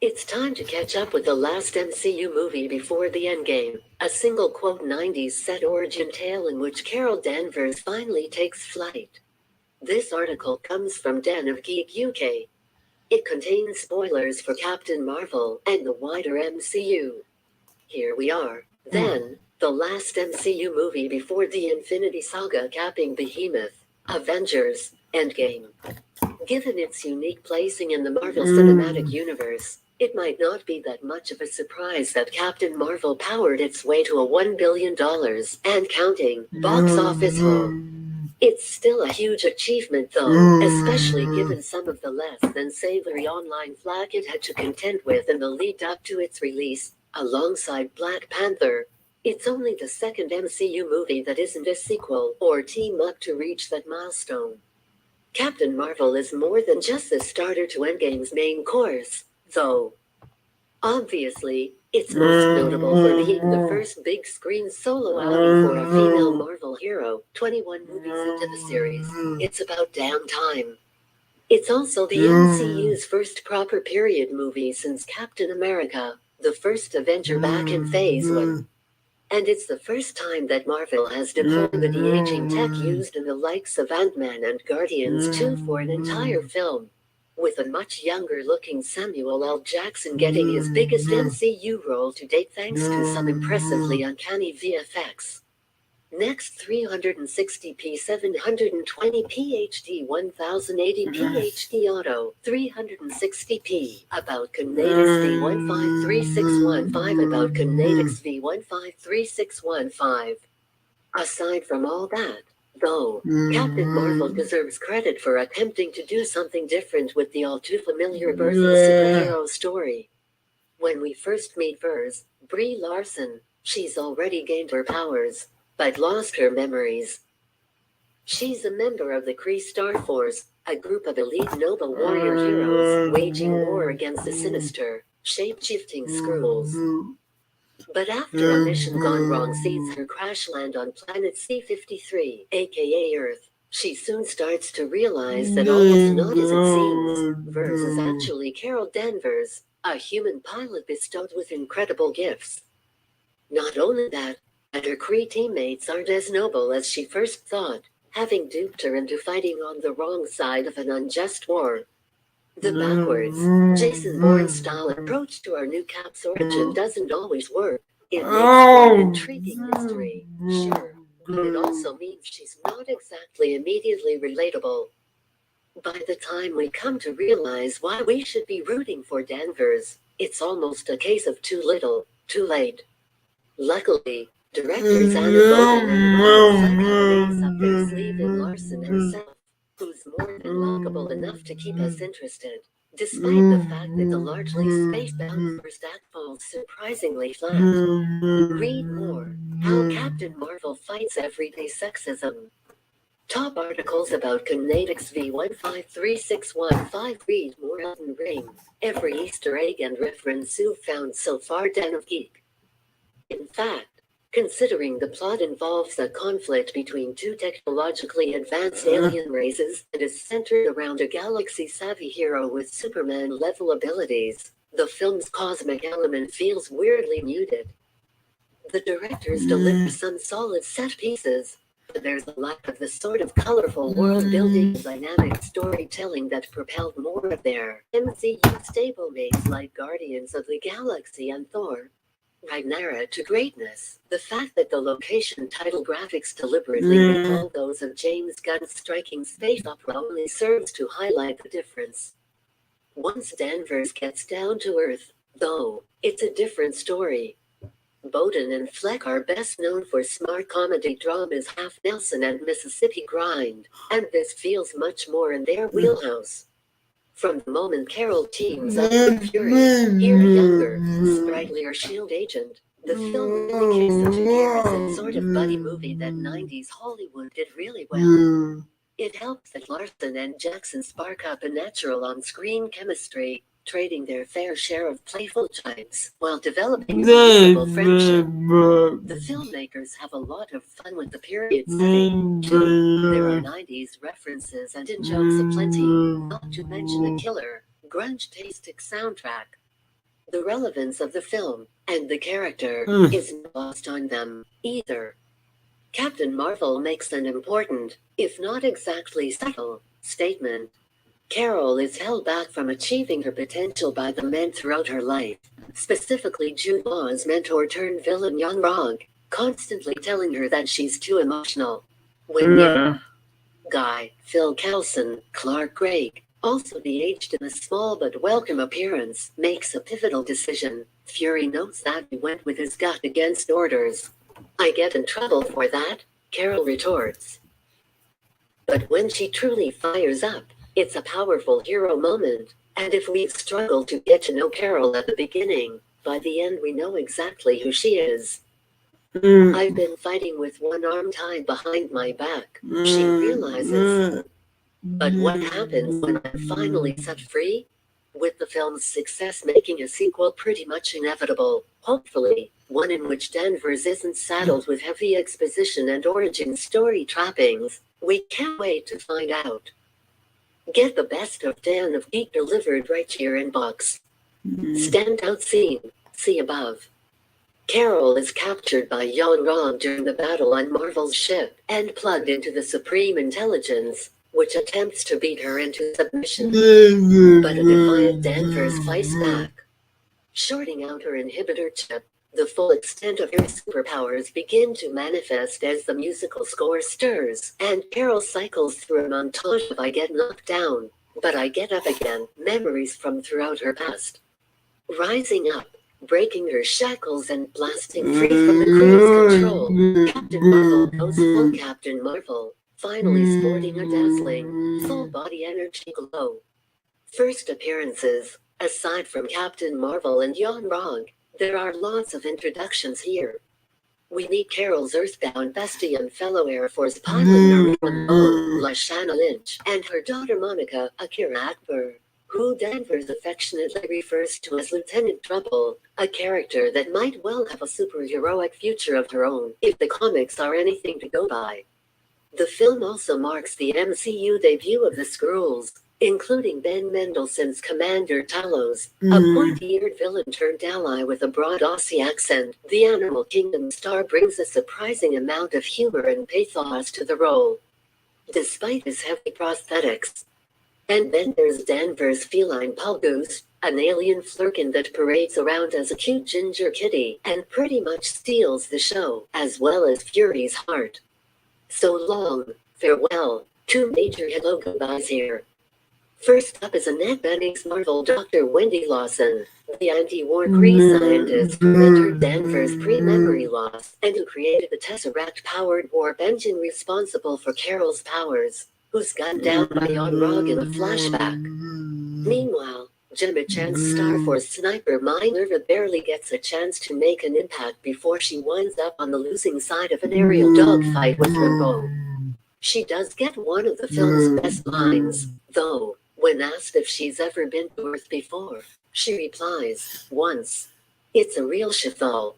It's time to catch up with the last MCU movie before the endgame, a single quote 90s set origin tale in which Carol Danvers finally takes flight. This article comes from Den of Geek UK. It contains spoilers for Captain Marvel and the wider MCU. Here we are, then, the last MCU movie before the Infinity Saga capping Behemoth, Avengers, Endgame. Given its unique placing in the Marvel Cinematic Universe, it might not be that much of a surprise that Captain Marvel powered its way to a $1 billion and counting box office haul. It's still a huge achievement though, especially given some of the less than savory online flack it had to contend with in the lead up to its release, alongside Black Panther. It's only the second MCU movie that isn't a sequel or team-up to reach that milestone. Captain Marvel is more than just the starter to Endgame's main course, though. Obviously, it's most notable for being the first big screen solo outing for a female Marvel hero, 21 movies into the series. It's about damn time. It's also the MCU's first proper period movie since Captain America, the first Avenger back in Phase 1. And it's the first time that Marvel has deployed the de-aging tech used in the likes of Ant-Man and Guardians 2 for an entire film, with a much younger-looking Samuel L. Jackson getting his biggest MCU role to date thanks to some impressively uncanny VFX. Next 360p 720p HD 1080p HD Auto 360p about Kinetics V153615 about Kinetics V153615. Aside from all that, though, Captain Marvel deserves credit for attempting to do something different with the all-too-familiar birth of a superhero story. When we first meet Vers, Brie Larson, she's already gained her powers, but lost her memories. She's a member of the Kree Star Force, a group of elite noble warrior heroes waging war against the sinister, shape-shifting Skrulls. But after a mission gone wrong sees her crash land on planet C-53, aka Earth, she soon starts to realize that all is not as it seems. Vers is actually Carol Danvers, a human pilot bestowed with incredible gifts. Not only that, but her Kree teammates aren't as noble as she first thought, having duped her into fighting on the wrong side of an unjust war. The backwards, Jason Bourne-style approach to our new Cap's origin doesn't always work. It makes for an intriguing mystery, sure, but it also means she's not exactly immediately relatable. By the time we come to realize why we should be rooting for Danvers, it's almost a case of too little, too late. Luckily, directors Anna Boden and Ryan Fleck have an ace up their sleeve in Larson himself, who's more than likable enough to keep us interested, despite the fact that the largely space-bound first act falls surprisingly flat. Read more: How Captain Marvel Fights Everyday Sexism. Top articles about Kinetics V153615. Read more. Elden Ring. Every Easter egg and reference you've found so far. Den of Geek. In fact, considering the plot involves a conflict between two technologically advanced alien races and is centered around a galaxy-savvy hero with Superman-level abilities, the film's cosmic element feels weirdly muted. The directors deliver some solid set pieces, but there's a lack of the sort of colorful world-building and dynamic storytelling that propelled more of their MCU stablemates like Guardians of the Galaxy and Thor. Ragnarok to greatness. The fact that the location title graphics deliberately recall those of James Gunn's striking space opera only serves to highlight the difference. Once Danvers gets down to earth, though, it's a different story. Boden and Fleck are best known for smart comedy dramas Half Nelson and Mississippi Grind, and this feels much more in their wheelhouse. From the moment Carol teams up with Fury, here a younger, sprightlier S.H.I.E.L.D. agent, the film indicates such a garrison sort of buddy movie that 90s Hollywood did really well. It helps that Larson and Jackson spark up a natural on-screen chemistry, trading their fair share of playful jibes while developing a reasonable friendship. The filmmakers have a lot of fun with the period setting, too. There are 90s references and in-jokes aplenty, not to mention a killer, grunge-tastic soundtrack. The relevance of the film, and the character, isn't lost on them, either. Captain Marvel makes an important, if not exactly subtle, statement. Carol is held back from achieving her potential by the men throughout her life, specifically Jude Law's mentor-turned-villain Young Rog, constantly telling her that she's too emotional. When Guy, Phil Coulson, Clark Gregg, also de-aged in a small but welcome appearance, makes a pivotal decision, Fury notes that he went with his gut against orders. I get in trouble for that, Carol retorts. But when she truly fires up, it's a powerful hero moment, and if we've struggled to get to know Carol at the beginning, by the end we know exactly who she is. I've been fighting with one arm tied behind my back, she realizes. But what happens when I'm finally set free? With the film's success making a sequel pretty much inevitable, hopefully, one in which Danvers isn't saddled with heavy exposition and origin story trappings, we can't wait to find out. Get the best of Dan of Geek delivered right to your inbox. Standout scene, see above. Carol is captured by Young Rog during the battle on Marvel's ship and plugged into the Supreme Intelligence, which attempts to beat her into submission. But a defiant Danvers fights back. Shorting out her inhibitor chip, the full extent of her superpowers begin to manifest as the musical score stirs, and Carol cycles through a montage of I get knocked down, but I get up again, memories from throughout her past. Rising up, breaking her shackles and blasting free from the crew's control, Captain Marvel goes full Captain Marvel, finally sporting a dazzling, full-body energy glow. First appearances, aside from Captain Marvel and Young Rog, there are lots of introductions here. We meet Carol's Earthbound bestie and fellow Air Force pilot Norman Lashana Lynch, and her daughter Monica, Akira Akbar, who Danvers affectionately refers to as Lieutenant Trouble, a character that might well have a superheroic future of her own, if the comics are anything to go by. The film also marks the MCU debut of the Skrulls, including Ben Mendelsohn's Commander Talos, a pointy-eared villain turned ally with a broad Aussie accent. The Animal Kingdom star brings a surprising amount of humor and pathos to the role, despite his heavy prosthetics. And then there's Danvers' feline Pulgoose, an alien flurkin that parades around as a cute ginger kitty and pretty much steals the show, as well as Fury's heart. So long, farewell, two major hello goodbyes here. First up is Annette Bening's Marvel Dr. Wendy Lawson, the anti-war Kree scientist who mentored Danvers' pre-memory loss and who created the Tesseract-powered warp engine responsible for Carol's powers, who's gunned down by Yon-Rogg in a flashback. Meanwhile, Gemma Chan's Star Force sniper Minerva barely gets a chance to make an impact before she winds up on the losing side of an aerial dogfight with Rambo. She does get one of the film's best lines, though. When asked if she's ever been to Earth before, she replies, once. It's a real shithole.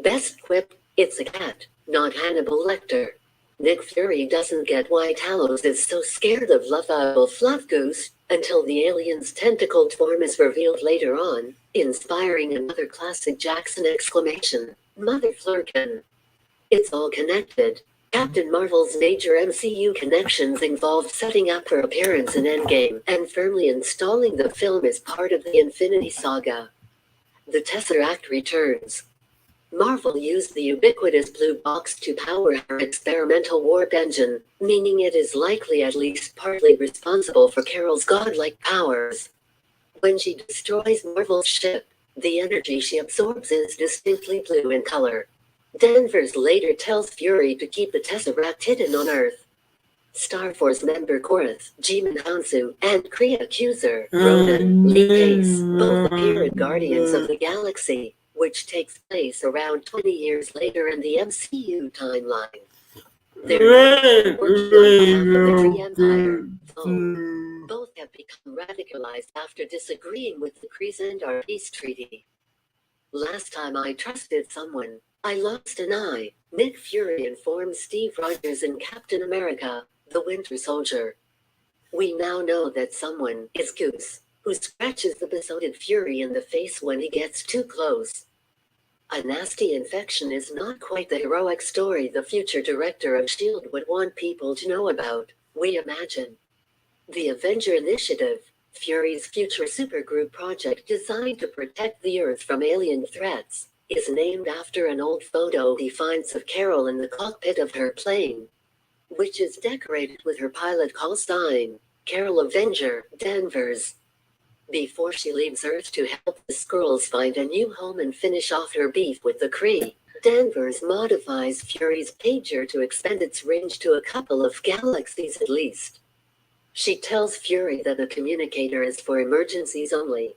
Best quip, it's a cat, not Hannibal Lecter. Nick Fury doesn't get why Talos is so scared of lovable Fluff Goose, until the alien's tentacled form is revealed later on, inspiring another classic Jackson exclamation, Mother Flurkin. It's all connected. Captain Marvel's major MCU connections involved setting up her appearance in Endgame and firmly installing the film as part of the Infinity Saga. The Tesseract returns. Marvel used the ubiquitous blue box to power her experimental warp engine, meaning it is likely at least partly responsible for Carol's godlike powers. When she destroys Marvel's ship, the energy she absorbs is distinctly blue in color. Danvers later tells Fury to keep the Tesseract hidden on Earth. Star Force member Korath, Jimin Hansu, and Kree accuser, Ronan, Lee Pace, both appear in Guardians of the Galaxy, which takes place around 20 years later in the MCU timeline. They're working on behalf of the Kree Empire, though both have become radicalized after disagreeing with the Kree's and our peace treaty. Last time I trusted someone, I lost an eye, Nick Fury informed Steve Rogers in Captain America, the Winter Soldier. We now know that someone is Goose, who scratches the besotted Fury in the face when he gets too close. A nasty infection is not quite the heroic story the future director of S.H.I.E.L.D. would want people to know about, we imagine. The Avenger Initiative, Fury's future supergroup project designed to protect the Earth from alien threats, is named after an old photo he finds of Carol in the cockpit of her plane, which is decorated with her pilot call sign, Carol Avenger, Danvers. Before she leaves Earth to help the Skrulls find a new home and finish off her beef with the Kree, Danvers modifies Fury's pager to expand its range to a couple of galaxies at least. She tells Fury that the communicator is for emergencies only.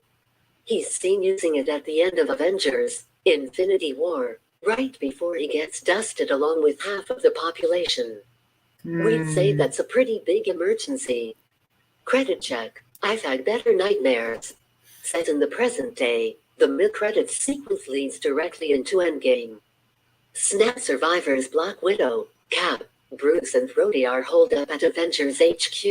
He's seen using it at the end of Avengers, Infinity War, right before he gets dusted along with half of the population. We'd say that's a pretty big emergency. Credit check, I've had better nightmares. Set in the present day, the mid-credits sequence leads directly into Endgame. Snap survivors Black Widow, Cap, Bruce and Rhodey are holed up at Avengers HQ,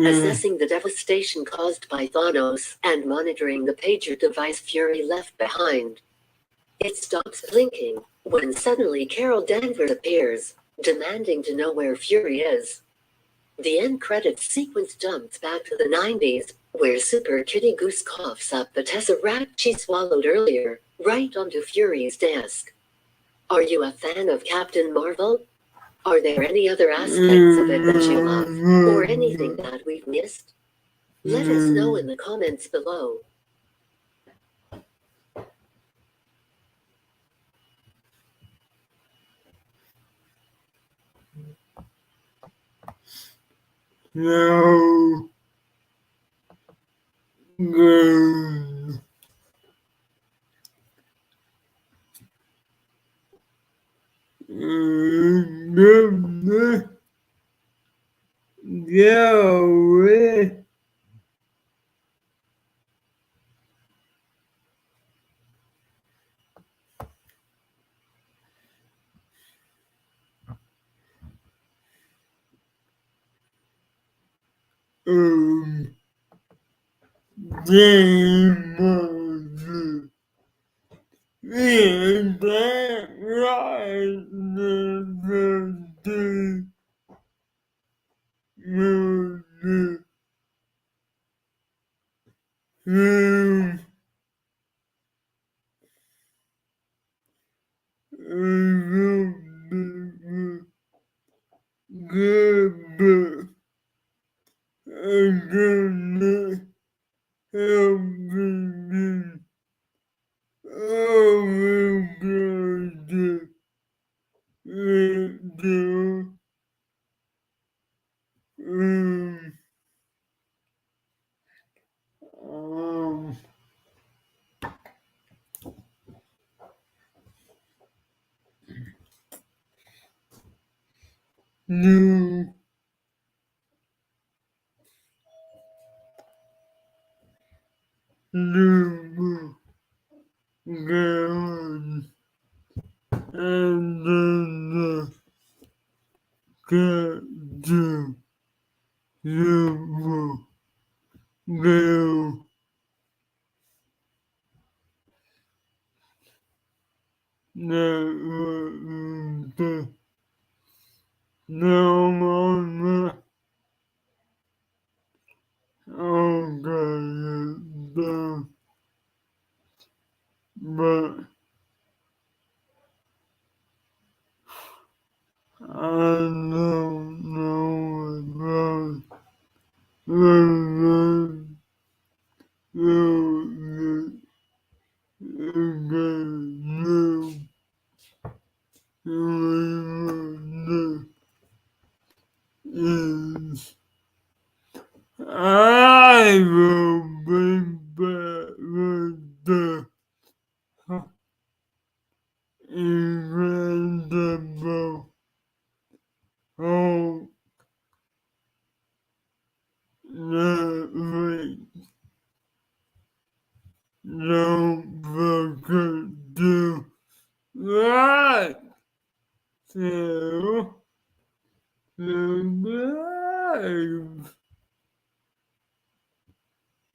assessing the devastation caused by Thanos and monitoring the pager device Fury left behind. It stops blinking when suddenly Carol Danvers appears, demanding to know where Fury is. The end credits sequence jumps back to the 90s, where Super Kitty Goose coughs up the Tesseract she swallowed earlier, right onto Fury's desk. Are you a fan of Captain Marvel? Are there any other aspects of it that you love, or anything that we've missed? Let us know in the comments below. No. Go. Go. demon. Is that right? The good again helping the new girl and then get to the girl that no okay, but I don't know about the is I will be back with the incredible hope that we don't forget to like, share,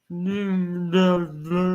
subscribe.